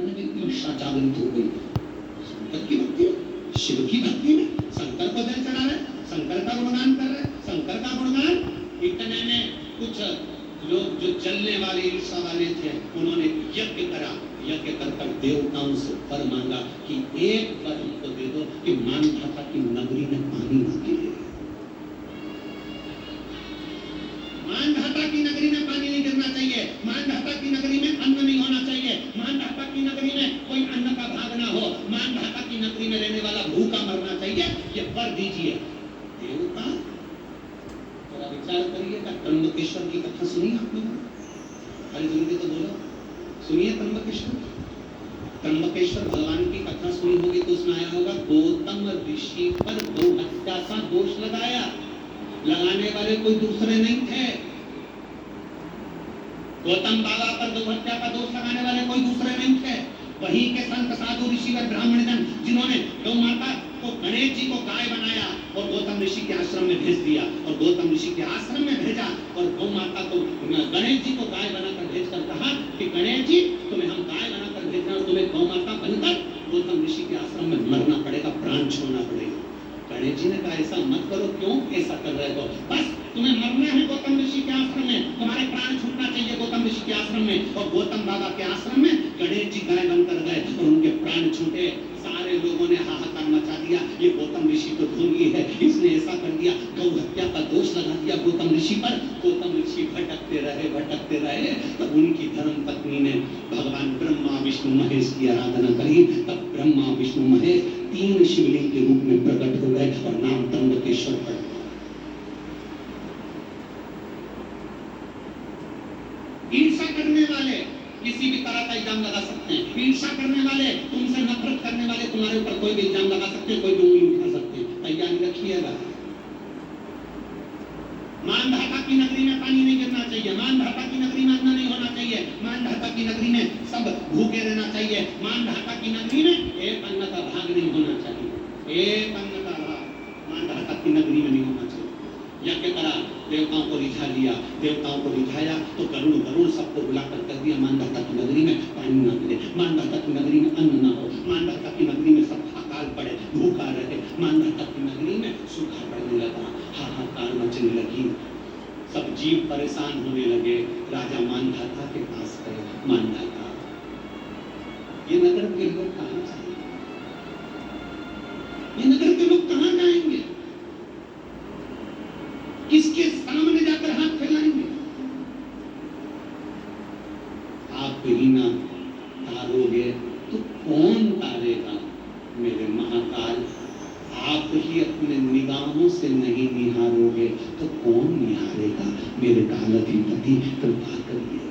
मन में इतनी आशा जागृत हो गई, शंकर की भक्ति में, शिव की भक्ति में, शंकर को जल चढ़ा रहे, शंकर का गुणगान कर रहे, शंकर का गुणगान। इतने में कुछ लोग जो चलने वाले ईर्षा वाले थे, उन्होंने यज्ञ करा, यज्ञ कर देवताओं से वर मांगा कि एक वर हमको दे दो कि मानधाता की नगरी में पानी ना गिरे, मानधाता की नगरी में पानी नहीं गिरना चाहिए, मानधाता की नगरी में अन्न नहीं होना चाहिए, मानधाता की नगरी में कोई अन्न का भाग ना हो, मानधाता की नगरी में रहने वाला भूखा मरना चाहिए, ये वर दीजिए। देवता थोड़ा विचार करिएगा। त्र्यंबकेश्वर की कथा सुनी आपने? अरे जल्दी तो बोलो, सुनिए त्र्यंबकेश्वर। त्र्यंबकेश्वर भगवान की कथा सुनी होगी तो उसमें आया होगा गौतम ऋषि पर गौ हत्या का दोष लगाया, लगाने वाले कोई दूसरे नहीं थे। गौतम बाबा पर गौ हत्या का दोष लगाने वाले कोई दूसरे नहीं थे, वहीं के संत साधु ऋषि व ब्राह्मण जन जिन्होंने गौ माता को गणेश जी को गाय बनाया और गौतम ऋषि के आश्रम में भेज दिया, और गौतम ऋषि के आश्रम में भेजा और गौ माता को गणेश जी को गाय बनाकर भेजकर कहा कि गणेश जी तुम्हें हम गाय बनाकर भेजना और तुम्हें गौ माता बनकर गौतम ऋषि के आश्रम में मरना पड़ेगा, प्राण छोड़ना पड़ेगा। गणेश जी ने कहा ऐसा मत करो, क्यों ऐसा कर रहे हो, बस तुम्हें मरना है गौतम ऋषि के आश्रम में, तुम्हारे प्राण छूटना चाहिए गौतम ऋषि के आश्रम में। और गौतम बाबा के आश्रम में गणेश जी गाय बनकर गए और उनके प्राण छूटे। सारे लोगों ने हाहाकार मचा दिया, ये गौतम ऋषि तो ढोंगी है, इसने ऐसा कर दिया, गौ हत्या का दोष लगा दिया गौतम ऋषि पर। गौतम ऋषि भटकते रहे। तब उनकी धर्म पत्नी ने भगवान ब्रह्मा विष्णु महेश की आराधना करी। तब ब्रह्मा विष्णु महेश 3 शिवलिंग के रूप में प्रकट हो गए और नाम त्र्यंबकेश्वर पड़ गया। ईर्षा करने वाले किसी भी तरह का इल्जाम लगा सकते हैं, ईर्षा करने वाले, तुमसे नफरत करने वाले तुम्हारे ऊपर कोई भी इल्जाम लगा सकते हैं, कोई भी उंगली उठा सकते हैं, तैयारी रखिएगा। मानधाता की नगरी में पानी नहीं गिरना चाहिए, मानधाता की नगरी में अन्न नहीं होना चाहिए, मानधाता की नगरी में सब भूखे रहना चाहिए, मानधाता की नगरी में एक अन्न का भाग नहीं होना चाहिए, एक अन्न का भाग मानधाता की नगरी में नहीं होना चाहिए। यज्ञ करा, देवताओं को रिझा लिया, देवताओं को रिझाया तो गरुड़ सबको बुलाकर कर दिया मानधाता की नगरी में पानी न मिले, मानधाता की नगरी में अन्न न हो, मानधाता की नगरी में सब अकाल पड़े, भूखा रहे, मानधाता की नगरी में सूखा पड़ने लगा, हाहाकार मचने लगी, सब जीव परेशान होने लगे। राजा मानधाता के पास गए, मानधाता ये नगर के लोग कहाँ जाएंगे, ये नगर के लोग कहाँ जाएंगे, किसके सामने जाकर हाथ फैलाएंगे? आप ही ना तारोगे तो कौन तारेगा मेरे महाकाल, आप ही अपने निगाहों से नहीं निहारोगे तो कौन निहारेगा मेरे कालधिपति, कृपा करिए।